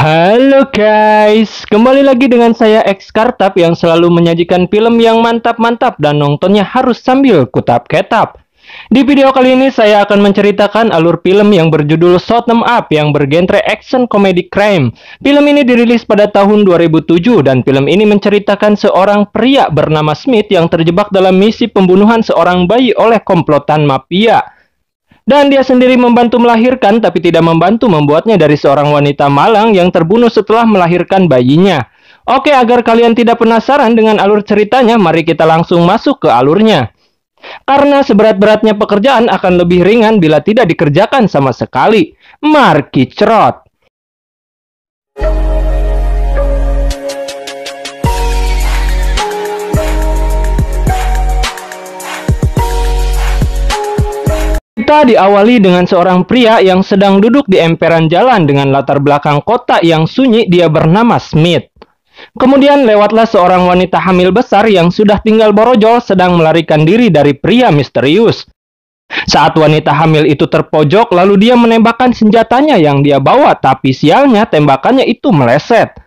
Halo guys, kembali lagi dengan saya Xkartap yang selalu menyajikan film yang mantap-mantap dan nontonnya harus sambil kutap-ketap. Di video kali ini saya akan menceritakan alur film yang berjudul Shoot 'em Up yang bergenre action comedy crime. Film ini dirilis pada tahun 2007 dan film ini menceritakan seorang pria bernama Smith yang terjebak dalam misi pembunuhan seorang bayi oleh komplotan mafia. Dan dia sendiri membantu melahirkan tapi tidak membantu membuatnya dari seorang wanita malang yang terbunuh setelah melahirkan bayinya. Oke, agar kalian tidak penasaran dengan alur ceritanya, mari kita langsung masuk ke alurnya. Karena seberat-beratnya pekerjaan akan lebih ringan bila tidak dikerjakan sama sekali. Mari cerot. Kita diawali dengan seorang pria yang sedang duduk di emperan jalan dengan latar belakang kota yang sunyi. Dia bernama Smith. Kemudian lewatlah seorang wanita hamil besar yang sudah tinggal borojol sedang melarikan diri dari pria misterius. Saat wanita hamil itu terpojok, lalu dia menembakkan senjatanya yang dia bawa, tapi sialnya tembakannya itu meleset.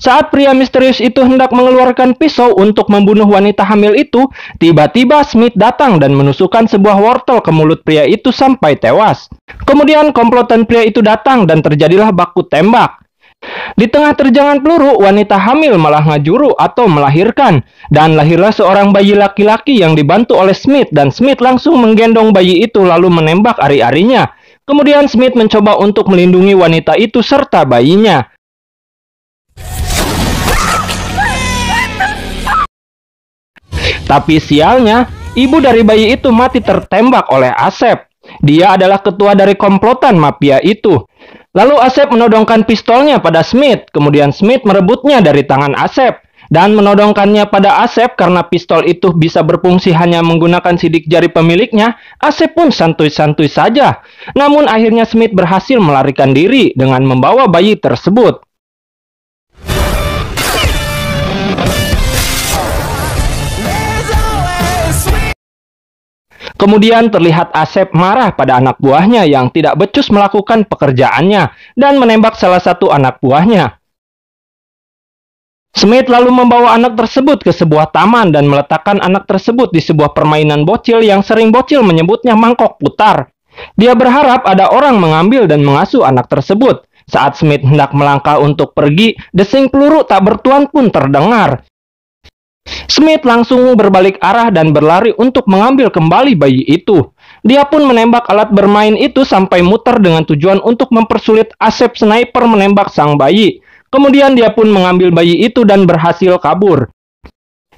Saat pria misterius itu hendak mengeluarkan pisau untuk membunuh wanita hamil itu, tiba-tiba Smith datang dan menusukkan sebuah wortel ke mulut pria itu sampai tewas. Kemudian komplotan pria itu datang dan terjadilah baku tembak. Di tengah terjangan peluru, wanita hamil malah ngajuru atau melahirkan. Dan lahirlah seorang bayi laki-laki yang dibantu oleh Smith, dan Smith langsung menggendong bayi itu lalu menembak ari-arinya. Kemudian Smith mencoba untuk melindungi wanita itu serta bayinya. Tapi sialnya, ibu dari bayi itu mati tertembak oleh Asep. Dia adalah ketua dari komplotan mafia itu. Lalu Asep menodongkan pistolnya pada Smith. Kemudian Smith merebutnya dari tangan Asep dan menodongkannya pada Asep. Karena pistol itu bisa berfungsi hanya menggunakan sidik jari pemiliknya, Asep pun santuy-santuy saja. Namun akhirnya Smith berhasil melarikan diri dengan membawa bayi tersebut. Kemudian terlihat Asep marah pada anak buahnya yang tidak becus melakukan pekerjaannya dan menembak salah satu anak buahnya. Smith lalu membawa anak tersebut ke sebuah taman dan meletakkan anak tersebut di sebuah permainan bocil yang sering bocil menyebutnya mangkok putar. Dia berharap ada orang mengambil dan mengasuh anak tersebut. Saat Smith hendak melangkah untuk pergi, desing peluru tak bertuan pun terdengar. Smith langsung berbalik arah dan berlari untuk mengambil kembali bayi itu. Dia pun menembak alat bermain itu sampai muter dengan tujuan untuk mempersulit Asep sniper menembak sang bayi. Kemudian dia pun mengambil bayi itu dan berhasil kabur.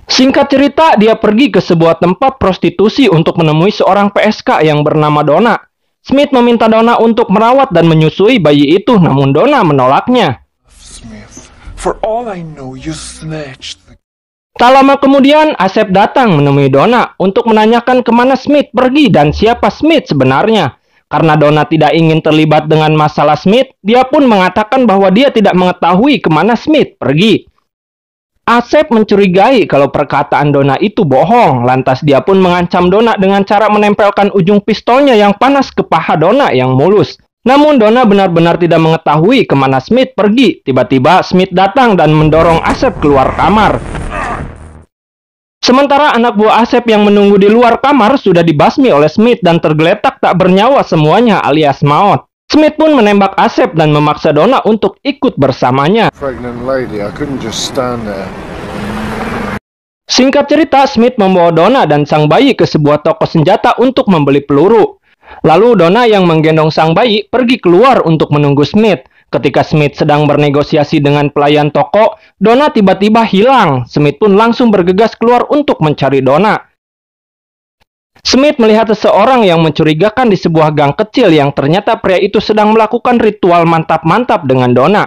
Singkat cerita, dia pergi ke sebuah tempat prostitusi untuk menemui seorang PSK yang bernama Donna. Smith meminta Donna untuk merawat dan menyusui bayi itu, namun Donna menolaknya. Smith, for all I know, you snatched the... Tak lama kemudian, Asep datang menemui Donna untuk menanyakan kemana Smith pergi dan siapa Smith sebenarnya. Karena Donna tidak ingin terlibat dengan masalah Smith, dia pun mengatakan bahwa dia tidak mengetahui kemana Smith pergi. Asep mencurigai kalau perkataan Donna itu bohong, lantas dia pun mengancam Donna dengan cara menempelkan ujung pistolnya yang panas ke paha Donna yang mulus. Namun Donna benar-benar tidak mengetahui kemana Smith pergi. Tiba-tiba Smith datang dan mendorong Asep keluar kamar. Sementara anak buah Asep yang menunggu di luar kamar sudah dibasmi oleh Smith dan tergeletak tak bernyawa semuanya alias maut. Smith pun menembak Asep dan memaksa Donna untuk ikut bersamanya. Singkat cerita, Smith membawa Donna dan sang bayi ke sebuah toko senjata untuk membeli peluru. Lalu Donna yang menggendong sang bayi pergi keluar untuk menunggu Smith. Ketika Smith sedang bernegosiasi dengan pelayan toko, Donna tiba-tiba hilang. Smith pun langsung bergegas keluar untuk mencari Donna. Smith melihat seseorang yang mencurigakan di sebuah gang kecil yang ternyata pria itu sedang melakukan ritual mantap-mantap dengan Donna.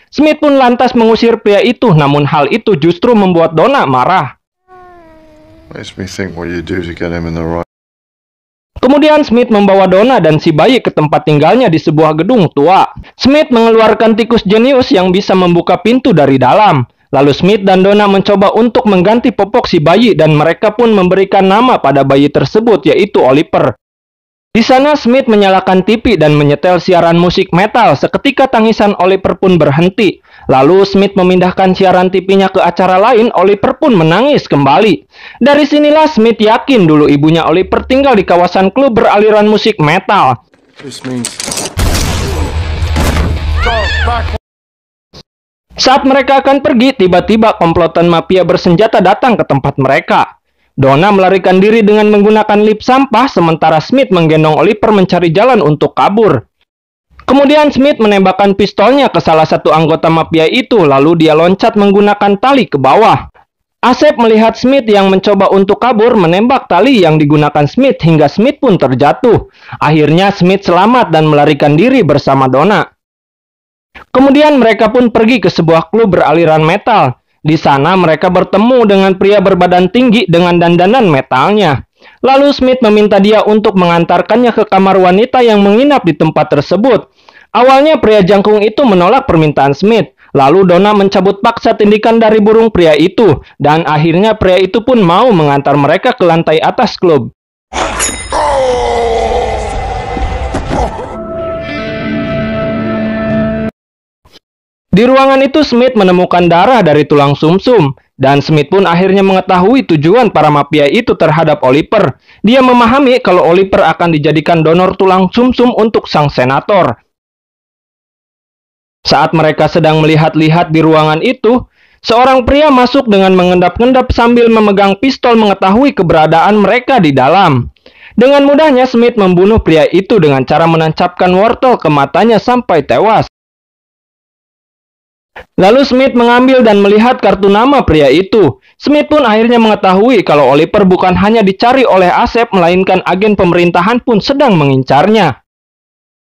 Smith pun lantas mengusir pria itu, namun hal itu justru membuat Donna marah. Kemudian Smith membawa Donna dan si bayi ke tempat tinggalnya di sebuah gedung tua. Smith mengeluarkan tikus jenius yang bisa membuka pintu dari dalam. Lalu Smith dan Donna mencoba untuk mengganti popok si bayi dan mereka pun memberikan nama pada bayi tersebut yaitu Oliver. Di sana Smith menyalakan TV dan menyetel siaran musik metal. Seketika tangisan Oliver pun berhenti. Lalu Smith memindahkan siaran TV-nya ke acara lain. Oliver pun menangis kembali. Dari sinilah Smith yakin dulu ibunya Oliver tinggal di kawasan klub beraliran musik metal. Saat mereka akan pergi, tiba-tiba komplotan mafia bersenjata datang ke tempat mereka. Donna melarikan diri dengan menggunakan lift sampah, sementara Smith menggendong Oliver mencari jalan untuk kabur. Kemudian Smith menembakkan pistolnya ke salah satu anggota mafia itu, lalu dia loncat menggunakan tali ke bawah. Asep melihat Smith yang mencoba untuk kabur, menembak tali yang digunakan Smith hingga Smith pun terjatuh. Akhirnya Smith selamat dan melarikan diri bersama Donna. Kemudian mereka pun pergi ke sebuah klub beraliran metal. Di sana mereka bertemu dengan pria berbadan tinggi dengan dandanan metalnya. Lalu Smith meminta dia untuk mengantarkannya ke kamar wanita yang menginap di tempat tersebut. Awalnya pria jangkung itu menolak permintaan Smith. Lalu Donna mencabut paksa tindikan dari burung pria itu. Dan akhirnya pria itu pun mau mengantar mereka ke lantai atas klub. Di ruangan itu Smith menemukan darah dari tulang sumsum, dan Smith pun akhirnya mengetahui tujuan para mafia itu terhadap Oliver. Dia memahami kalau Oliver akan dijadikan donor tulang sumsum untuk sang senator. Saat mereka sedang melihat-lihat di ruangan itu, seorang pria masuk dengan mengendap-endap sambil memegang pistol mengetahui keberadaan mereka di dalam. Dengan mudahnya Smith membunuh pria itu dengan cara menancapkan wortel ke matanya sampai tewas. Lalu Smith mengambil dan melihat kartu nama pria itu. Smith pun akhirnya mengetahui kalau Oliver bukan hanya dicari oleh Asep, melainkan agen pemerintahan pun sedang mengincarnya.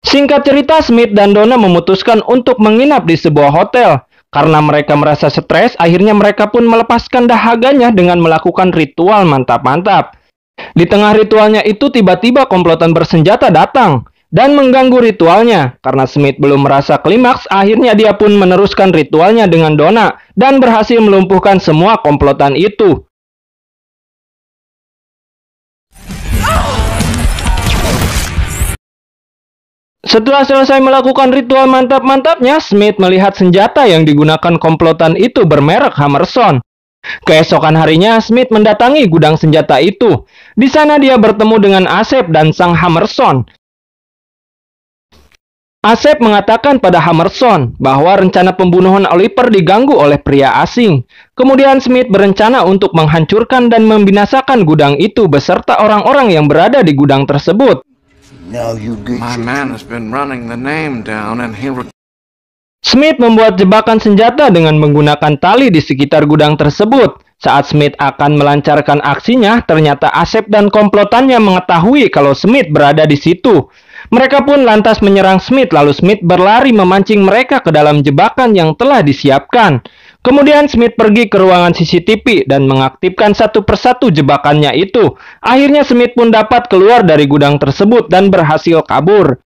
Singkat cerita, Smith dan Donna memutuskan untuk menginap di sebuah hotel. Karena mereka merasa stres, akhirnya mereka pun melepaskan dahaganya dengan melakukan ritual mantap-mantap. Di tengah ritualnya itu tiba-tiba komplotan bersenjata datang dan mengganggu ritualnya. Karena Smith belum merasa klimaks, akhirnya dia pun meneruskan ritualnya dengan Donna dan berhasil melumpuhkan semua komplotan itu. Setelah selesai melakukan ritual mantap-mantapnya, Smith melihat senjata yang digunakan komplotan itu bermerek Hammerstone. Keesokan harinya, Smith mendatangi gudang senjata itu. Di sana dia bertemu dengan Asep dan sang Hammerstone. Asep mengatakan pada Hammerstone bahwa rencana pembunuhan Oliver diganggu oleh pria asing. Kemudian Smith berencana untuk menghancurkan dan membinasakan gudang itu beserta orang-orang yang berada di gudang tersebut. Smith membuat jebakan senjata dengan menggunakan tali di sekitar gudang tersebut. Saat Smith akan melancarkan aksinya, ternyata Asep dan komplotannya mengetahui kalau Smith berada di situ. Mereka pun lantas menyerang Smith, lalu Smith berlari memancing mereka ke dalam jebakan yang telah disiapkan. Kemudian Smith pergi ke ruangan CCTV dan mengaktifkan satu persatu jebakannya itu. Akhirnya Smith pun dapat keluar dari gudang tersebut dan berhasil kabur.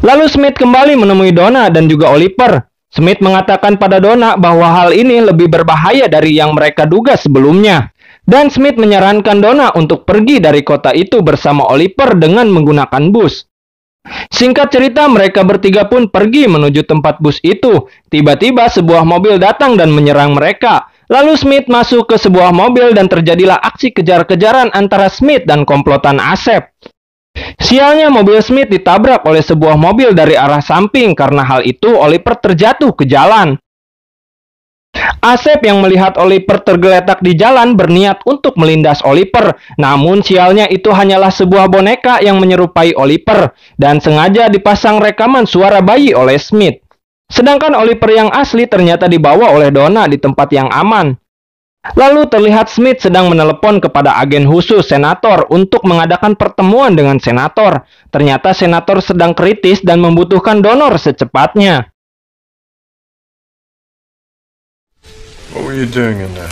Lalu Smith kembali menemui Donna dan juga Oliver. Smith mengatakan pada Donna bahwa hal ini lebih berbahaya dari yang mereka duga sebelumnya. Dan Smith menyarankan Donna untuk pergi dari kota itu bersama Oliver dengan menggunakan bus. Singkat cerita, mereka bertiga pun pergi menuju tempat bus itu. Tiba-tiba sebuah mobil datang dan menyerang mereka. Lalu Smith masuk ke sebuah mobil dan terjadilah aksi kejar-kejaran antara Smith dan komplotan Asep. Sialnya mobil Smith ditabrak oleh sebuah mobil dari arah samping. Karena hal itu, Oliver terjatuh ke jalan. Asep yang melihat Oliver tergeletak di jalan berniat untuk melindas Oliver. Namun sialnya itu hanyalah sebuah boneka yang menyerupai Oliver dan sengaja dipasang rekaman suara bayi oleh Smith. Sedangkan Oliver yang asli ternyata dibawa oleh Donna di tempat yang aman. Lalu terlihat Smith sedang menelepon kepada agen khusus senator untuk mengadakan pertemuan dengan senator. Ternyata senator sedang kritis dan membutuhkan donor secepatnya. What were you doing in there?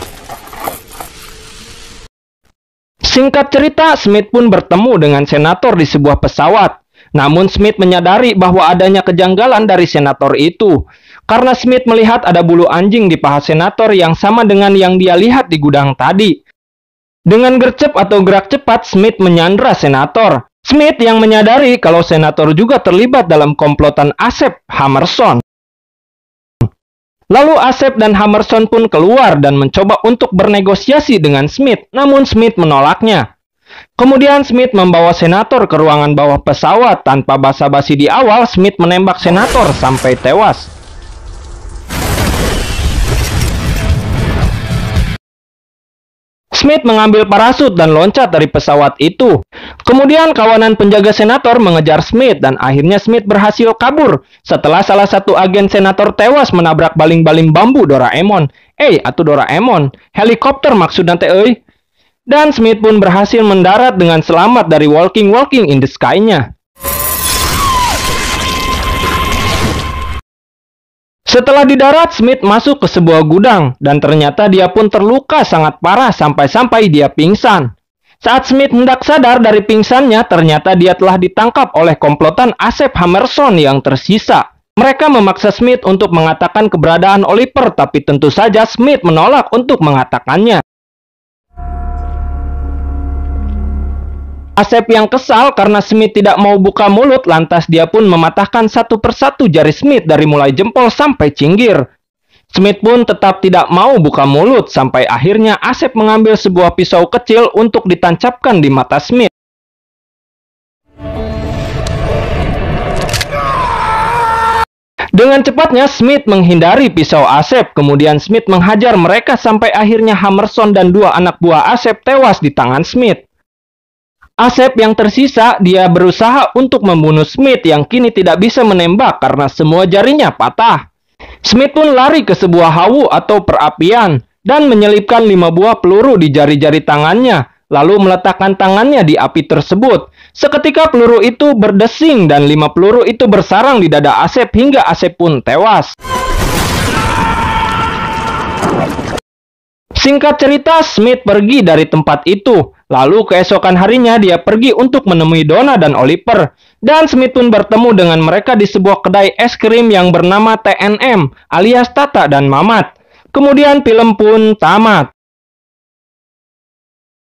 Singkat cerita, Smith pun bertemu dengan senator di sebuah pesawat. Namun Smith menyadari bahwa adanya kejanggalan dari senator itu. Karena Smith melihat ada bulu anjing di paha senator yang sama dengan yang dia lihat di gudang tadi. Dengan gercep atau gerak cepat, Smith menyandra senator. Smith yang menyadari kalau senator juga terlibat dalam komplotan Asep Hammerson. Lalu Asep dan Hammerson pun keluar dan mencoba untuk bernegosiasi dengan Smith, namun Smith menolaknya. Kemudian Smith membawa senator ke ruangan bawah pesawat. Tanpa basa-basi di awal, Smith menembak senator sampai tewas. Smith mengambil parasut dan loncat dari pesawat itu. Kemudian kawanan penjaga senator mengejar Smith dan akhirnya Smith berhasil kabur setelah salah satu agen senator tewas menabrak baling-baling bambu Doraemon. Atuh Doraemon, helikopter maksudnya teh euy. Dan Smith pun berhasil mendarat dengan selamat dari Walking in the Sky-nya. Setelah di darat, Smith masuk ke sebuah gudang, dan ternyata dia pun terluka sangat parah sampai-sampai dia pingsan. Saat Smith hendak sadar dari pingsannya, ternyata dia telah ditangkap oleh komplotan Asep Hammerson yang tersisa. Mereka memaksa Smith untuk mengatakan keberadaan Oliver, tapi tentu saja Smith menolak untuk mengatakannya. Asep yang kesal karena Smith tidak mau buka mulut, lantas dia pun mematahkan satu persatu jari Smith dari mulai jempol sampai cinggir. Smith pun tetap tidak mau buka mulut, sampai akhirnya Asep mengambil sebuah pisau kecil untuk ditancapkan di mata Smith. Dengan cepatnya Smith menghindari pisau Asep, kemudian Smith menghajar mereka sampai akhirnya Hammerson dan dua anak buah Asep tewas di tangan Smith. Asep yang tersisa, dia berusaha untuk membunuh Smith yang kini tidak bisa menembak karena semua jarinya patah. Smith pun lari ke sebuah hawu atau perapian dan menyelipkan 5 buah peluru di jari-jari tangannya, lalu meletakkan tangannya di api tersebut. Seketika peluru itu berdesing dan 5 peluru itu bersarang di dada Asep hingga Asep pun tewas. Singkat cerita, Smith pergi dari tempat itu. Lalu keesokan harinya dia pergi untuk menemui Donna dan Oliver. Dan Smith pun bertemu dengan mereka di sebuah kedai es krim yang bernama TNM alias Tata dan Mamat. Kemudian film pun tamat.